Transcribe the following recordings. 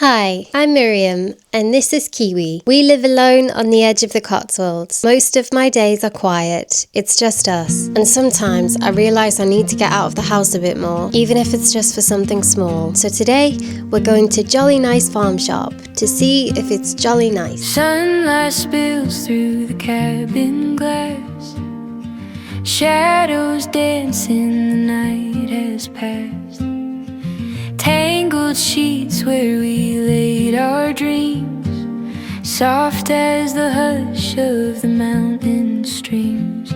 Hi, I'm Miriam, and this is Kiwi. We live alone on the edge of the Cotswolds. Most of my days are quiet, it's just us. And sometimes I realise I need to get out of the house a bit more, even if it's just for something small. So today, we're going to Jolly Nice Farm Shop to see if it's jolly nice. Sunlight spills through the cabin glass. Shadows dance in the night has passed. Tangled sheets where we laid our dreams, soft as the hush of the mountain streams.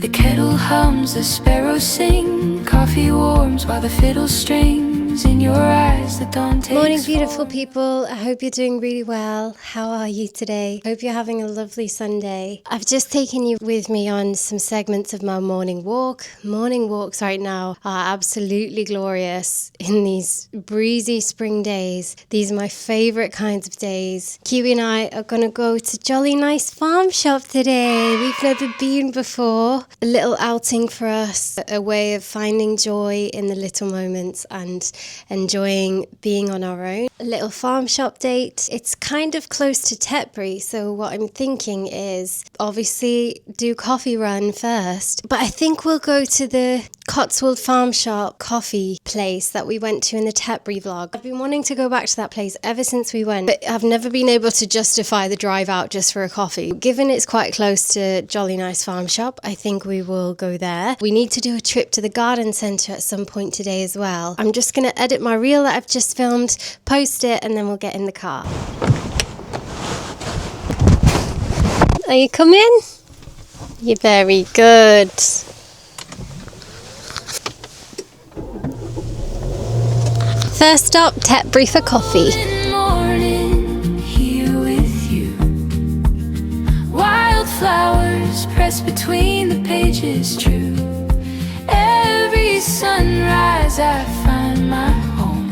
The kettle hums, the sparrows sing, coffee warms while the fiddle strings in your eyes the dawn takes. Morning, beautiful people. I hope you're doing really well. How are you today? Hope you're having a lovely Sunday. I've just taken you with me on some segments of my morning walk. Morning walks right now are absolutely glorious in these breezy spring days. These are my favorite kinds of days. Kiwi and I are going to go to Jolly Nice Farm Shop today. We've never been before. A little outing for us, a way of finding joy in the little moments and enjoying being on our own. A little farm shop date. It's kind of close to Tetbury, so what I'm thinking is obviously do coffee run first, but I think we'll go to the Cotswold Farm Shop coffee place that we went to in the Tetbury vlog. I've been wanting to go back to that place ever since we went, but I've never been able to justify the drive out just for a coffee. Given it's quite close to Jolly Nice Farm Shop, I think we will go there. We need to do a trip to the garden centre at some point today as well. I'm just going to edit my reel that I've just filmed, post it, and then we'll get in the car. Are you coming? You're very good. First stop, Tetbury for coffee. Morning, here with you. Wildflowers pressed between the pages, true. Every sunrise I find my home.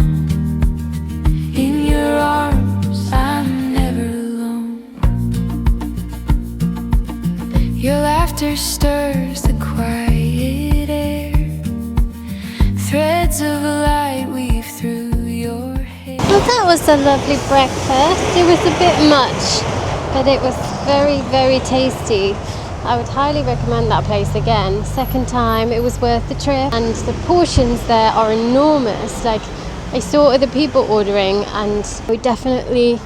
In your arms, I'm never alone. Your laughter stirs the quiet air. Threads of light weave through your hair. Well, that was a lovely breakfast. It was a bit much, but it was very, very tasty. I would highly recommend that place again. Second time, it was worth the trip, and the portions there are enormous. Like, I saw other people ordering, and we definitely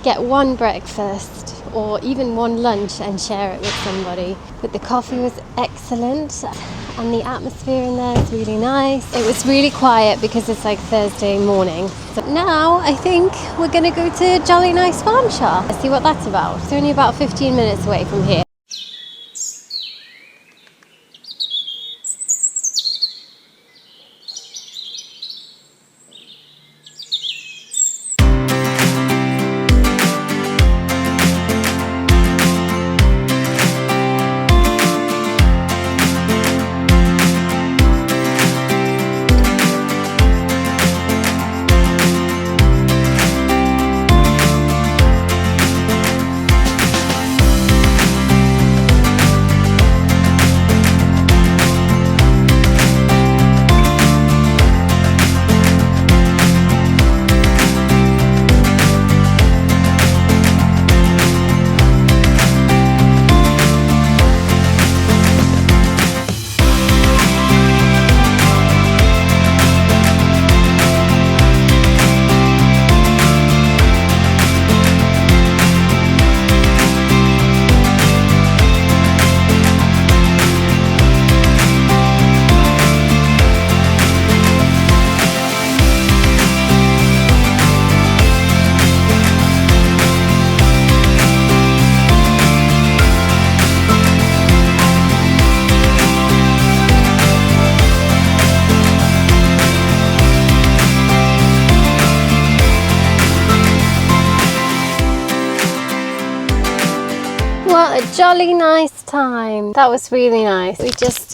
get one breakfast or even one lunch and share it with somebody. But the coffee was excellent, and the atmosphere in there is really nice. It was really quiet because it's like Thursday morning. So now I think we're gonna go to Jolly Nice Farm Shop. Let's see what that's about. It's only about 15 minutes away from here. What a jolly nice time. That was really nice. We just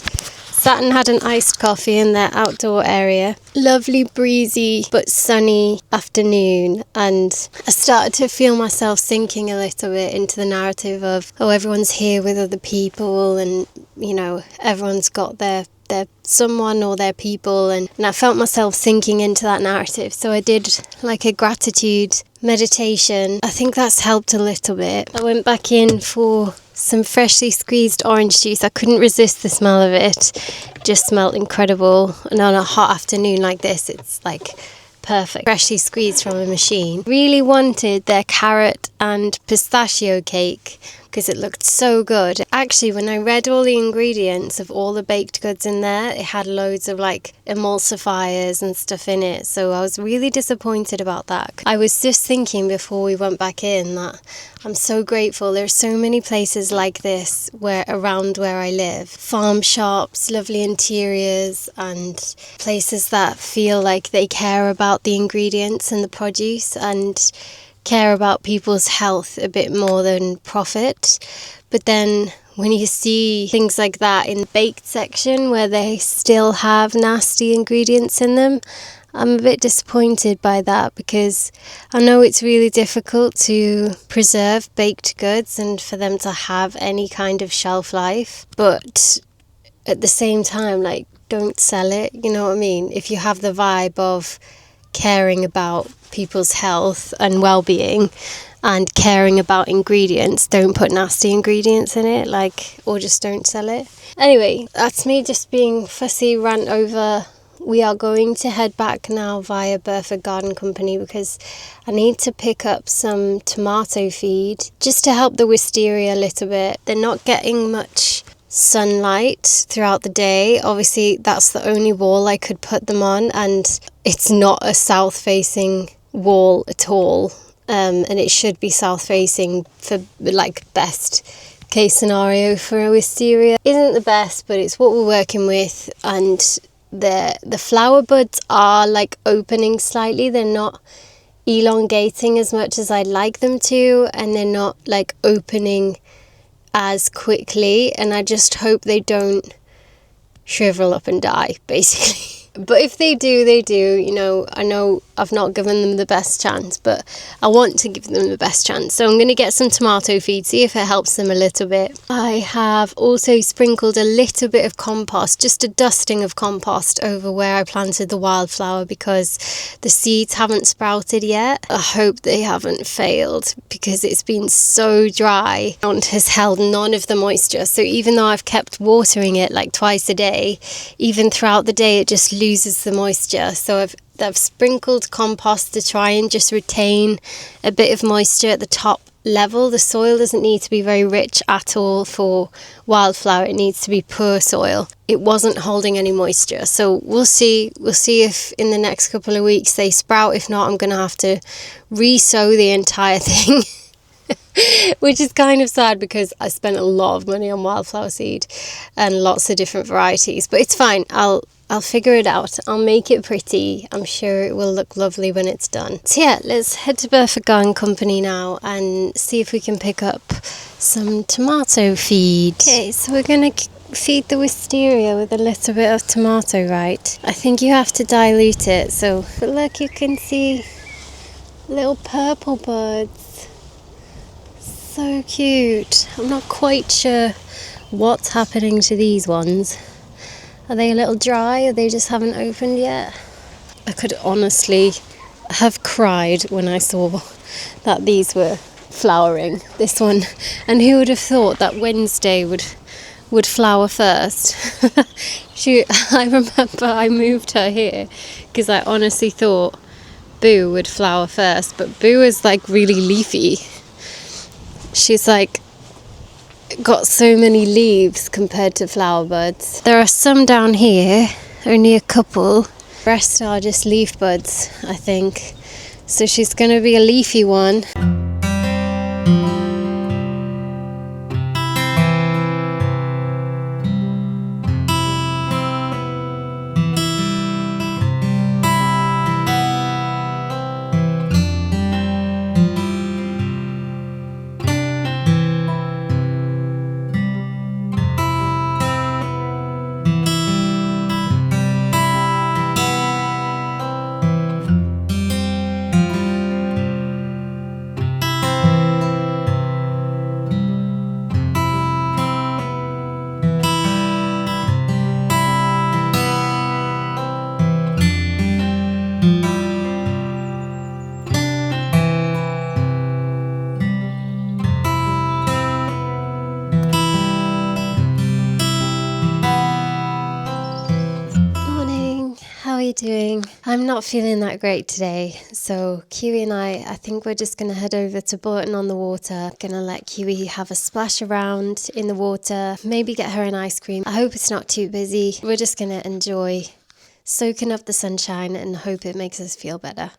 sat and had an iced coffee in their outdoor area. Lovely, breezy but sunny afternoon, and I started to feel myself sinking a little bit into the narrative of, oh, everyone's here with other people, and you know, everyone's got their they're someone or they're people, and I felt myself sinking into that narrative. So I did like a gratitude meditation. I think that's helped a little bit. I went back in for some freshly squeezed orange juice. I couldn't resist the smell of it. It just smelled incredible. And on a hot afternoon like this, it's like perfect. Freshly squeezed from a machine. Really wanted their carrot and pistachio cake because it looked so good. Actually, when I read all the ingredients of all the baked goods in there, it had loads of like emulsifiers and stuff in it. So I was really disappointed about that. I was just thinking before we went back in that I'm so grateful. There are so many places like this around where I live. Farm shops, lovely interiors, and places that feel like they care about the ingredients and the produce and care about people's health a bit more than profit. But then when you see things like that in the baked section where they still have nasty ingredients in them, I'm a bit disappointed by that, because I know it's really difficult to preserve baked goods and for them to have any kind of shelf life. But at the same time, like, don't sell it, you know what I mean? If you have the vibe of caring about people's health and well-being and caring about ingredients, don't put nasty ingredients in it, like, or just don't sell it. Anyway, that's me just being fussy rant over. We are going to head back now via Burford Garden Company because I need to pick up some tomato feed just to help the wisteria a little bit. They're not getting much sunlight throughout the day. Obviously, that's the only wall I could put them on, and it's not a south-facing wall at all. And it should be south-facing for, like, best case scenario for a wisteria. Isn't the best, but it's what we're working with. And the flower buds are like opening slightly. They're not elongating as much as I'd like them to, and they're not like opening as quickly, and I just hope they don't shrivel up and die, basically. But if they do, they do. You know, I know I've not given them the best chance, but I want to give them the best chance. So I'm going to get some tomato feed, see if it helps them a little bit. I have also sprinkled a little bit of compost, just a dusting of compost over where I planted the wildflower because the seeds haven't sprouted yet. I hope they haven't failed because it's been so dry. The ground has held none of the moisture. So even though I've kept watering it like twice a day, even throughout the day, it just loses the moisture. So I've sprinkled compost to try and just retain a bit of moisture at the top level. The soil doesn't need to be very rich at all for wildflower. It needs to be poor soil. It wasn't holding any moisture. So we'll see if in the next couple of weeks they sprout. If not, I'm going to have to re-sow the entire thing. Which is kind of sad because I spent a lot of money on wildflower seed and lots of different varieties, but it's fine. I'll figure it out. I'll make it pretty. I'm sure it will look lovely when it's done. So yeah, let's head to Burford Garden Company now and see if we can pick up some tomato feed. Okay, so we're going to feed the wisteria with a little bit of tomato, right? I think you have to dilute it. So, but look, you can see little purple buds. So cute. I'm not quite sure what's happening to these ones. Are they a little dry, or they just haven't opened yet? I could honestly have cried when I saw that these were flowering, this one. And who would have thought that Wednesday would flower first? I remember I moved her here because I honestly thought Boo would flower first, but Boo is like really leafy. She's like got so many leaves compared to flower buds. There are some down here, only a couple. The rest are just leaf buds, I think. So she's going to be a leafy one. doing? I'm not feeling that great today, so Kiwi and I think we're just going to head over to Bolton on the Water. Gonna let Kiwi have a splash around in the water, maybe get her an ice cream. I hope it's not too busy. We're just going to enjoy soaking up the sunshine and hope it makes us feel better.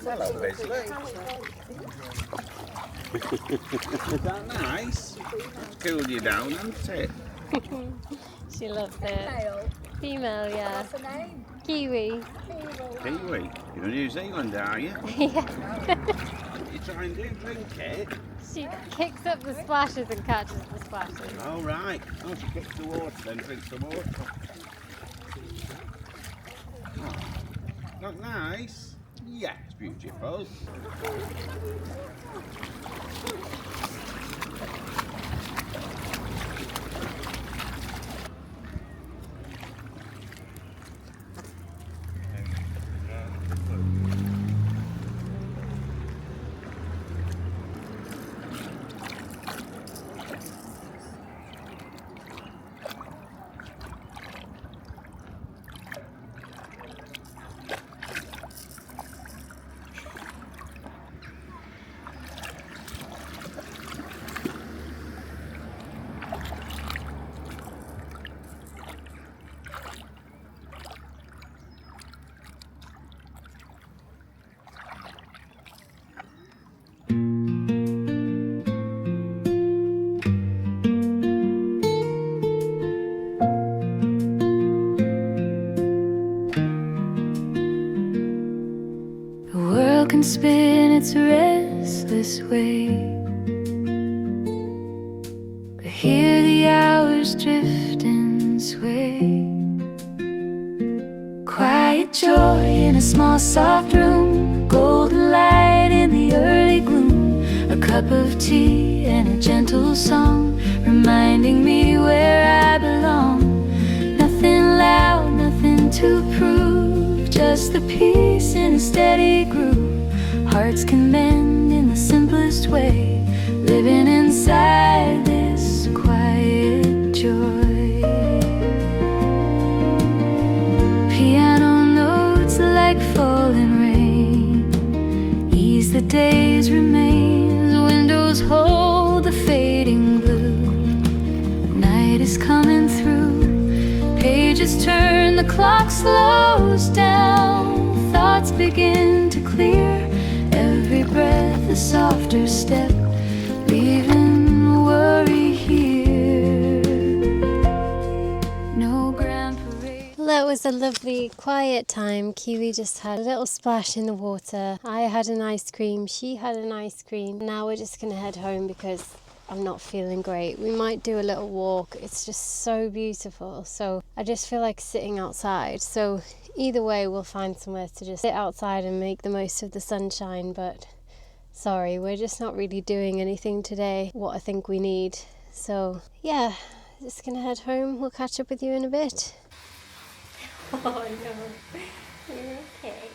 Hello, Leslie. Is that nice? It's cooled you down, hasn't it? She loves it. Female, yeah. What's her name? Kiwi. Kiwi. You're in New Zealand, are you? Yeah. You try and do drink it. She kicks up the splashes and catches the splashes. Oh, right. Oh, she kicks the water, then drinks the water. Oh, not nice? Yes, beautiful. The world can spin its restless way, but here the hours drift and sway. Quiet joy in a small soft room, golden light in the early gloom, a cup of tea and a gentle song, reminding me where I belong. Nothing loud, nothing to prove, just the peace in a steady groove. Hearts can mend in the simplest way, living inside this quiet joy. Piano notes like falling rain, ease the day's remains. Windows hold the fading blue, night is coming through. Pages turn, the clock slows down, thoughts begin to clear. Every breath a softer step, leaving worry here. No grand parade. Well, that was a lovely quiet time. Kiwi just had a little splash in the water. I had an ice cream, she had an ice cream. Now we're just gonna head home because I'm not feeling great. We might do a little walk. It's just so beautiful. So I just feel like sitting outside. So either way, we'll find somewhere to just sit outside and make the most of the sunshine. But sorry, we're just not really doing anything today, what I think we need. So yeah, just gonna head home. We'll catch up with you in a bit. Oh no, you're okay.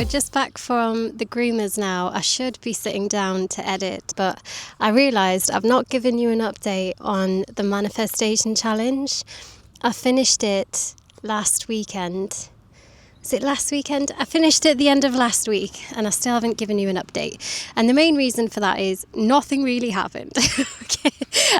just back from the groomers now. I should be sitting down to edit, but I realised I've not given you an update on the manifestation challenge. I finished it last weekend. Was it last weekend? I finished it at the end of last week and I still haven't given you an update. And the main reason for that is nothing really happened. Okay?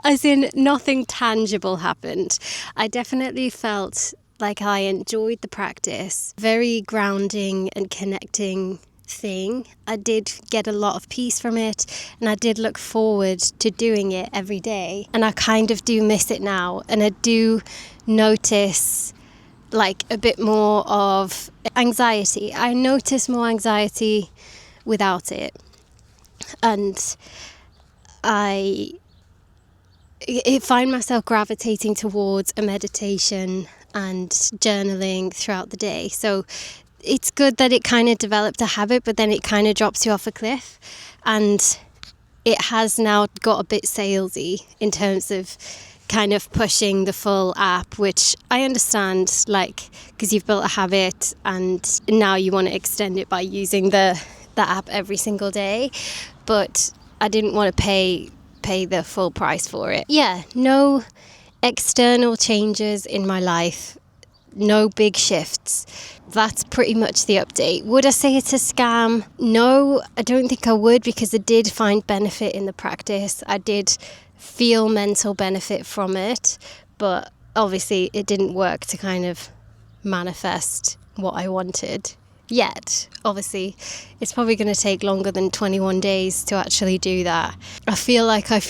As in, nothing tangible happened. I definitely felt like I enjoyed the practice. Very grounding and connecting thing. I did get a lot of peace from it and I did look forward to doing it every day. And I kind of do miss it now. And I do notice like a bit more of anxiety. I notice more anxiety without it. And I find myself gravitating towards a meditation and journaling throughout the day. So it's good that it kind of developed a habit, but then it kind of drops you off a cliff. And it has now got a bit salesy in terms of kind of pushing the full app, which I understand, like, because you've built a habit and now you want to extend it by using the app every single day. But I didn't want to pay the full price for it. Yeah, no external changes in my life, no big shifts. That's pretty much the update. Would I say it's a scam? No, I don't think I would, because I did find benefit in the practice. I did feel mental benefit from it, but obviously it didn't work to kind of manifest what I wanted yet. Obviously it's probably going to take longer than 21 days to actually do that. I feel like I've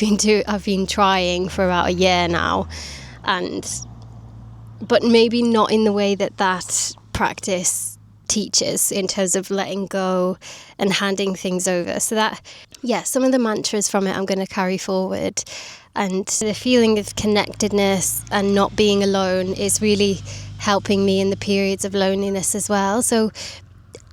been trying for about a year now, but maybe not in the way that practice teaches, in terms of letting go and handing things over. So that, yeah, some of the mantras from it I'm going to carry forward. And the feeling of connectedness and not being alone is really helping me in the periods of loneliness as well. So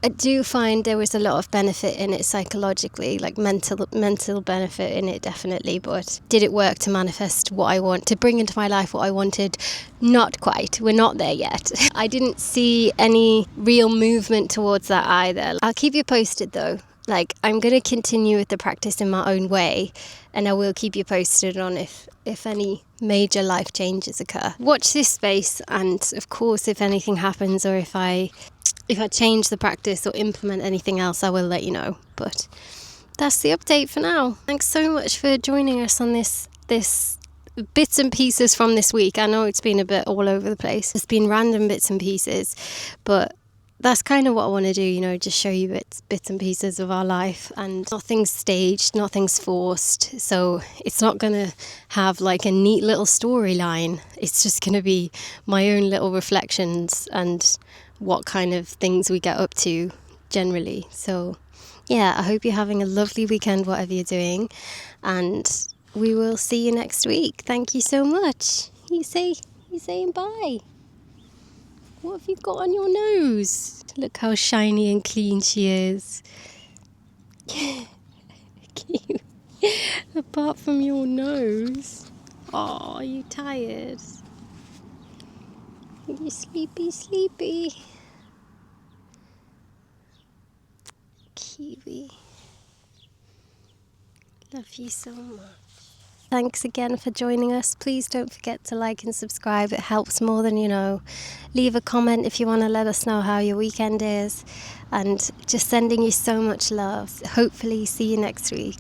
I do find there was a lot of benefit in it psychologically, like mental benefit in it, definitely. But did it work to manifest what I want, to bring into my life what I wanted? Not quite. We're not there yet. I didn't see any real movement towards that either. I'll keep you posted though. Like, I'm going to continue with the practice in my own way, and I will keep you posted on if any major life changes occur. Watch this space, and of course if anything happens, or if I change the practice or implement anything else, I will let you know. But that's the update for now. Thanks so much for joining us on this bits and pieces from this week. I know it's been a bit all over the place. It's been random bits and pieces, but that's kind of what I want to do, just show you bits and pieces of our life, and nothing's staged, nothing's forced. So it's not going to have like a neat little storyline. It's just going to be my own little reflections and what kind of things we get up to generally. So yeah, I hope you're having a lovely weekend, whatever you're doing, and we will see you next week. Thank you so much. You saying bye? What have you got on your nose? Look how shiny and clean she is. Cute. Apart from your nose. Oh, are you tired? Are you sleepy? Kiwi. Love you so much. Thanks again for joining us. Please don't forget to like and subscribe. It helps more than you know. Leave a comment if you want to let us know how your weekend is. And just sending you so much love. Hopefully see you next week.